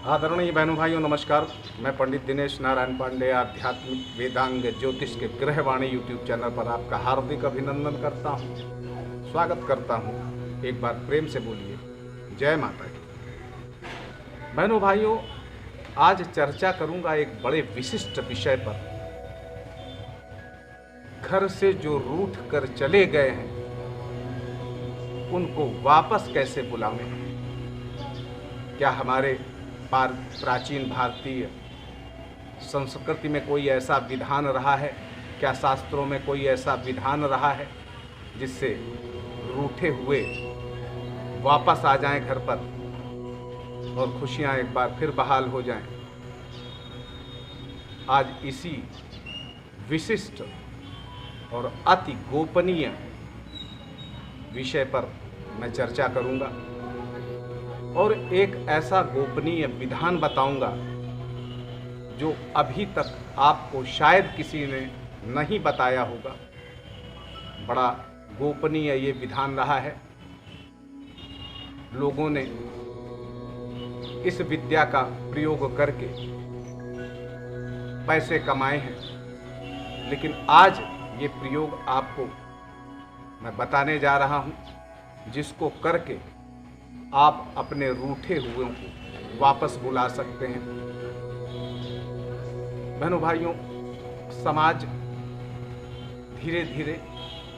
आदरणीय बहनों भाइयों नमस्कार। मैं पंडित दिनेश नारायण पांडे आध्यात्मिक वेदांग ज्योतिष के ग्रहवाणी यूट्यूब चैनल पर आपका हार्दिक अभिनंदन करता हूं, स्वागत करता हूं। एक बार प्रेम से बोलिए जय माता दी। बहनों भाइयों, आज चर्चा करूंगा एक बड़े विशिष्ट विषय पर। घर से जो रूठ कर चले गए हैं उनको वापस कैसे बुलावें। क्या हमारे प्राचीन भारतीय संस्कृति में कोई ऐसा विधान रहा है, क्या शास्त्रों में कोई ऐसा विधान रहा है जिससे रूठे हुए वापस आ जाएं घर पर और खुशियां एक बार फिर बहाल हो जाएं। आज इसी विशिष्ट और अति गोपनीय विषय पर मैं चर्चा करूंगा और एक ऐसा गोपनीय विधान बताऊंगा जो अभी तक आपको शायद किसी ने नहीं बताया होगा। बड़ा गोपनीय ये विधान रहा है। लोगों ने इस विद्या का प्रयोग करके पैसे कमाए हैं, लेकिन आज ये प्रयोग आपको मैं बताने जा रहा हूं, जिसको करके आप अपने रूठे हुए को वापस बुला सकते हैं। बहनों भाइयों, समाज धीरे धीरे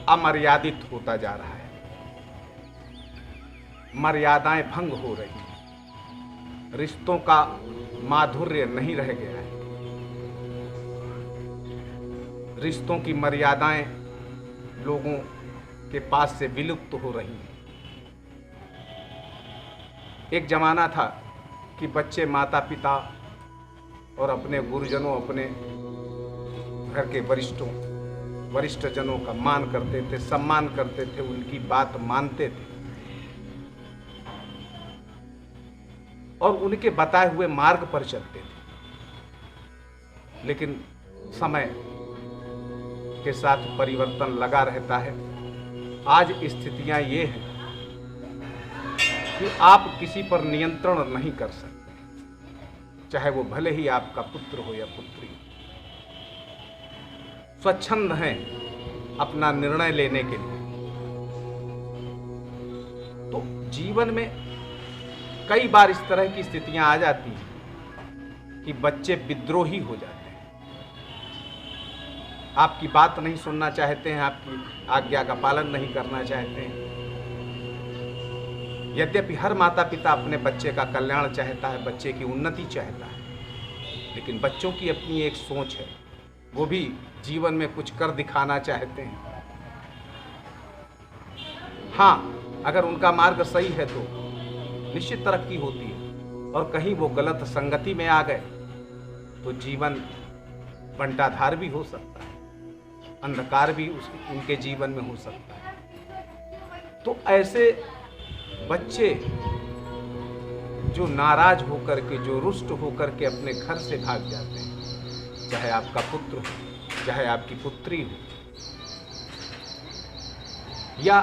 अमर्यादित होता जा रहा है, मर्यादाएं भंग हो रही हैं, रिश्तों का माधुर्य नहीं रह गया है, रिश्तों की मर्यादाएं लोगों के पास से विलुप्त हो रही हैं। एक जमाना था कि बच्चे माता पिता और अपने गुरुजनों, अपने घर के वरिष्ठ जनों का मान करते थे, सम्मान करते थे, उनकी बात मानते थे और उनके बताए हुए मार्ग पर चलते थे। लेकिन समय के साथ परिवर्तन लगा रहता है। आज स्थितियां ये हैं कि आप किसी पर नियंत्रण नहीं कर सकते, चाहे वो भले ही आपका पुत्र हो या पुत्री। स्वच्छंद हैं अपना निर्णय लेने के लिए। तो जीवन में कई बार इस तरह की स्थितियां आ जाती हैं कि बच्चे विद्रोही हो जाते हैं, आपकी बात नहीं सुनना चाहते हैं, आपकी आज्ञा का पालन नहीं करना चाहते हैं। यद्यपि हर माता पिता अपने बच्चे का कल्याण चाहता है, बच्चे की उन्नति चाहता है, लेकिन बच्चों की अपनी एक सोच है, वो भी जीवन में कुछ कर दिखाना चाहते हैं। हाँ, अगर उनका मार्ग सही है तो निश्चित तरक्की होती है, और कहीं वो गलत संगति में आ गए तो जीवन बंटाधार भी हो सकता है, अंधकार भी उनके जीवन में हो सकता है। तो ऐसे बच्चे जो नाराज होकर के, जो रुष्ट होकर के अपने घर से भाग जाते हैं, चाहे आपका पुत्र हो, चाहे आपकी पुत्री हो, या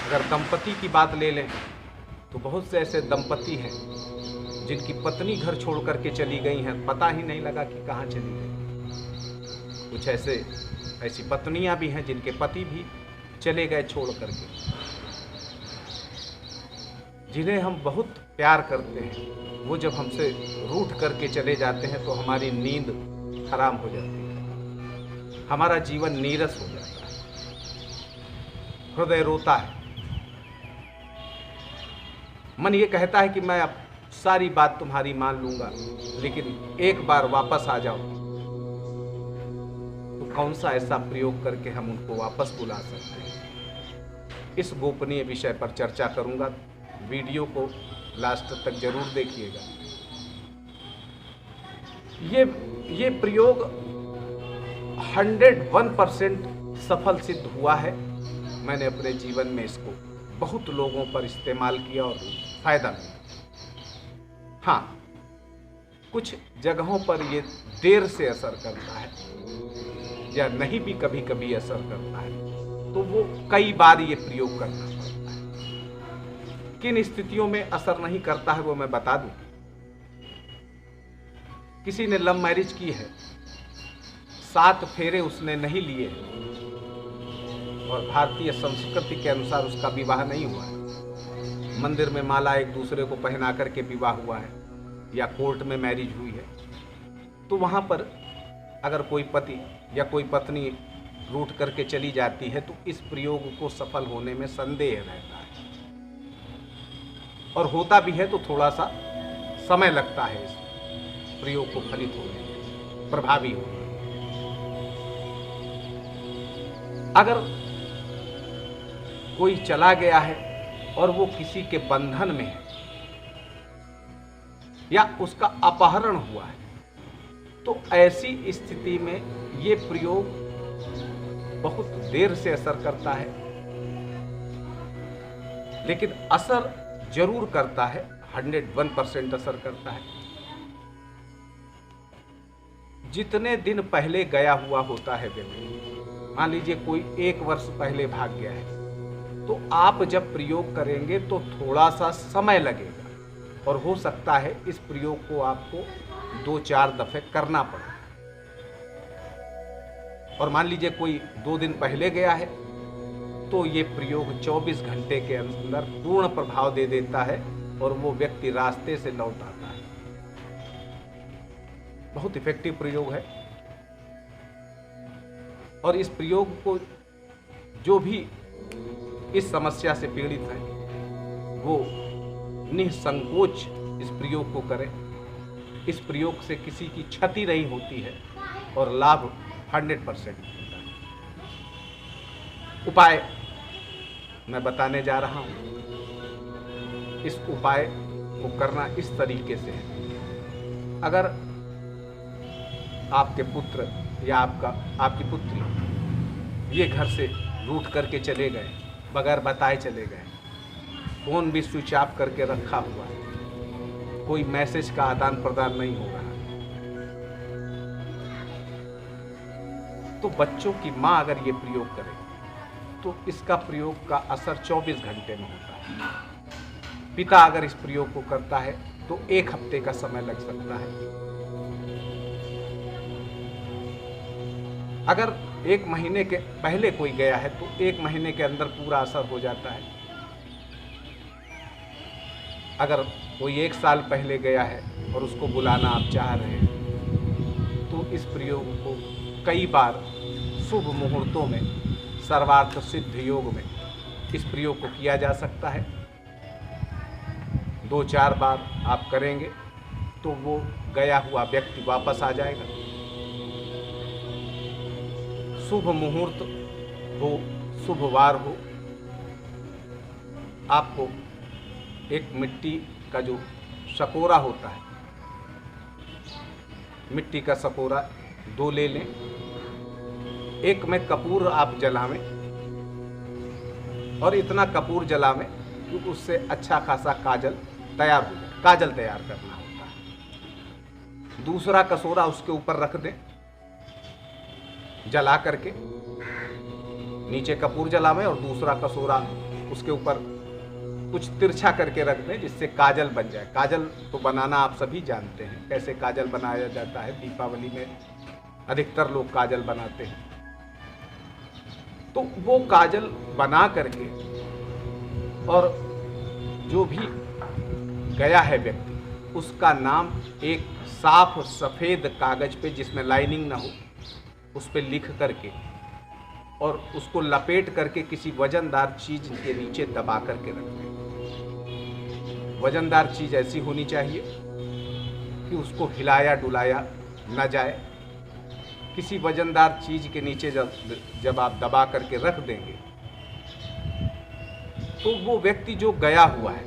अगर दंपति की बात ले लें तो बहुत से ऐसे दंपति हैं जिनकी पत्नी घर छोड़ करके चली गई हैं, पता ही नहीं लगा कि कहाँ चली गई। कुछ ऐसी पत्नियां भी हैं जिनके पति भी चले गए छोड़ करके। जिन्हें हम बहुत प्यार करते हैं, वो जब हमसे रूठ करके चले जाते हैं तो हमारी नींद हराम हो जाती है, हमारा जीवन नीरस हो जाता है, हृदय रोता है, मन ये कहता है कि मैं अब सारी बात तुम्हारी मान लूंगा, लेकिन एक बार वापस आ जाओ। तो कौन सा ऐसा प्रयोग करके हम उनको वापस बुला सकते हैं। इस गोपनीय विषय पर चर्चा करूंगा। वीडियो को लास्ट तक जरूर देखिएगा। ये प्रयोग 101% सफल सिद्ध हुआ है। मैंने अपने जीवन में इसको बहुत लोगों पर इस्तेमाल किया और फायदा मिला। हाँ, कुछ जगहों पर ये देर से असर करता है या नहीं भी कभी कभी असर करता है, तो वो कई बार ये प्रयोग करना पड़ता है। किन स्थितियों में असर नहीं करता है वो मैं बता दूं। किसी ने लव मैरिज की है, 7 फेरे उसने नहीं लिए और भारतीय संस्कृति के अनुसार उसका विवाह नहीं हुआ है, मंदिर में माला एक दूसरे को पहना करके विवाह हुआ है या कोर्ट में मैरिज हुई है, तो वहाँ पर अगर कोई पति या कोई पत्नी रूठ करके चली जाती है तो इस प्रयोग को सफल होने में संदेह रहता है, और होता भी है तो थोड़ा सा समय लगता है इस प्रयोग को फलित होने में, प्रभावी होने में। अगर कोई चला गया है और वो किसी के बंधन में है या उसका अपहरण हुआ है, तो ऐसी स्थिति में ये प्रयोग बहुत देर से असर करता है, लेकिन असर जरूर करता है, 101% असर करता है। जितने दिन पहले गया हुआ होता है व्यक्ति, मान लीजिए कोई 1 वर्ष पहले भाग गया है, तो आप जब प्रयोग करेंगे तो थोड़ा सा समय लगेगा और हो सकता है इस प्रयोग को आपको 2-4 दफे करना पड़े। और मान लीजिए कोई 2 दिन पहले गया है तो ये प्रयोग 24 घंटे के अंदर पूर्ण प्रभाव दे देता है और वो व्यक्ति रास्ते से लौट आता है। बहुत इफेक्टिव प्रयोग है और इस प्रयोग को जो भी इस समस्या से पीड़ित है वो निसंकोच इस प्रयोग को करें। इस प्रयोग से किसी की क्षति नहीं होती है और लाभ 100% होता है। उपाय मैं बताने जा रहा हूं। इस उपाय को करना इस तरीके से है। अगर आपके पुत्र या आपकी पुत्री ये घर से रूठ करके चले गए, बगैर बताए चले गए, फोन भी स्विच ऑफ करके रखा हुआ है, कोई मैसेज का आदान प्रदान नहीं हो रहा, तो बच्चों की मां अगर ये प्रयोग करे तो इसका प्रयोग का असर 24 घंटे में होता है। पिता अगर इस प्रयोग को करता है तो 1 हफ्ते का समय लग सकता है। अगर 1 महीने के पहले कोई गया है तो 1 महीने के अंदर पूरा असर हो जाता है। अगर कोई 1 साल पहले गया है और उसको बुलाना आप चाह रहे हैं तो इस प्रयोग को कई बार शुभ मुहूर्तों में, सर्वार्थ सिद्ध योग में इस प्रयोग को किया जा सकता है। 2-4 बार आप करेंगे तो वो गया हुआ व्यक्ति वापस आ जाएगा। शुभ मुहूर्त हो, शुभ वार हो, आपको एक मिट्टी का जो सकोरा होता है, मिट्टी का सकोरा 2 ले लें, एक में कपूर आप जलावें और इतना कपूर जलावें कि उससे अच्छा खासा काजल तैयार हो जाए। काजल तैयार करना होता है। दूसरा कसोरा उसके ऊपर रख दें, जला करके नीचे कपूर जलावें और दूसरा कसोरा उसके ऊपर कुछ तिरछा करके रख दें जिससे काजल बन जाए। काजल तो बनाना आप सभी जानते हैं, कैसे काजल बनाया जाता है। दीपावली में अधिकतर लोग काजल बनाते हैं। तो वो काजल बना करके और जो भी गया है व्यक्ति उसका नाम एक साफ सफ़ेद कागज पे जिसमें लाइनिंग ना हो उस पर लिख करके और उसको लपेट करके किसी वजनदार चीज के नीचे दबा करके रख दें। वजनदार चीज ऐसी होनी चाहिए कि उसको हिलाया डुलाया न जाए। किसी वजनदार चीज के नीचे जब आप दबा करके रख देंगे तो वो व्यक्ति जो गया हुआ है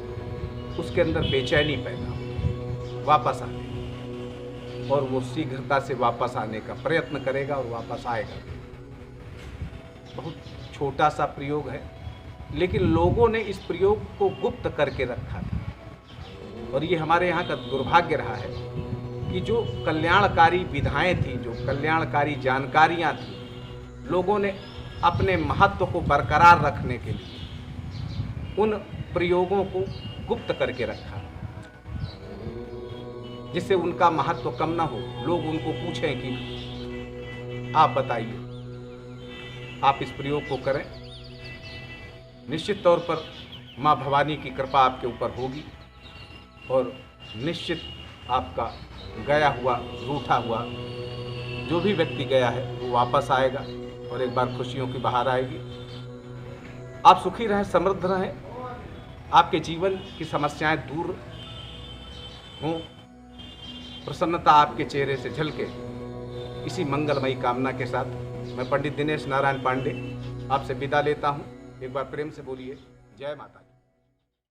उसके अंदर बेचैनी पैदा हो, वापस आने, और वो शीघ्रता से वापस आने का प्रयत्न करेगा और वापस आएगा। बहुत छोटा सा प्रयोग है लेकिन लोगों ने इस प्रयोग को गुप्त करके रखा था और ये हमारे यहाँ का दुर्भाग्य रहा है कि जो कल्याणकारी विधाएं थी, जो कल्याणकारी जानकारियाँ थी, लोगों ने अपने महत्व को बरकरार रखने के लिए उन प्रयोगों को गुप्त करके रखा। जिससे उनका महत्व कम ना हो, लोग उनको पूछें कि आप बताइए। आप इस प्रयोग को करें, निश्चित तौर पर माँ भवानी की कृपा आपके ऊपर होगी और निश्चित आपका गया हुआ, रूठा हुआ जो भी व्यक्ति गया है वो वापस आएगा और एक बार खुशियों की बहार आएगी। आप सुखी रहें, समृद्ध रहें, आपके जीवन की समस्याएं दूर हों, प्रसन्नता आपके चेहरे से झलके। इसी मंगलमयी कामना के साथ मैं पंडित दिनेश नारायण पांडे आपसे विदा लेता हूं। एक बार प्रेम से बोलिए जय माता दी।